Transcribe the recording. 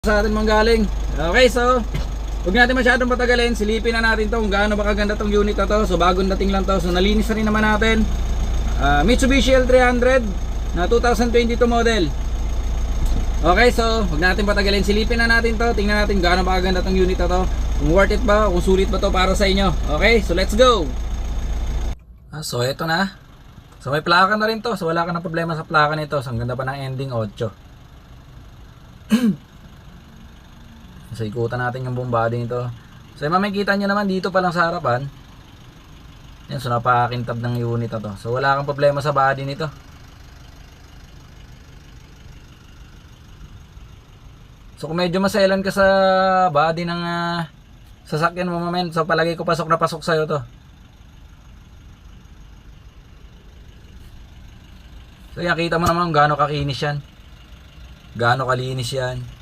Sa atin manggaling. Okay, so huwag natin masyadong patagalin. Silipin na natin to kung gaano ba kaganda tong unit na to. So bagong dating lang to. So nalinis na rin naman natin. Mitsubishi L300 na 2022 model. Okay, so huwag natin patagalin. Silipin na natin to. Tingnan natin gaano ba kaganda tong unit na to. Kung worth it ba, kung sulit ba to para sa inyo. Okay, so let's go. So eto na. So may plaka na rin to. So wala ka na problema sa plaka nito. So ang ganda pa ng ending 8. So ikutan natin yung buong body nito. So makikita nyo naman dito pa lang sa harapan. Yan, so napakakintab ng unit na to. So wala kang problema sa body nito. So kung medyo maselan ka sa body ng sasakyan mo moment, so palagi ko pasok na pasok sa'yo to. So yan, kita mo naman kung gaano kakinis yan, gaano kalinis yan.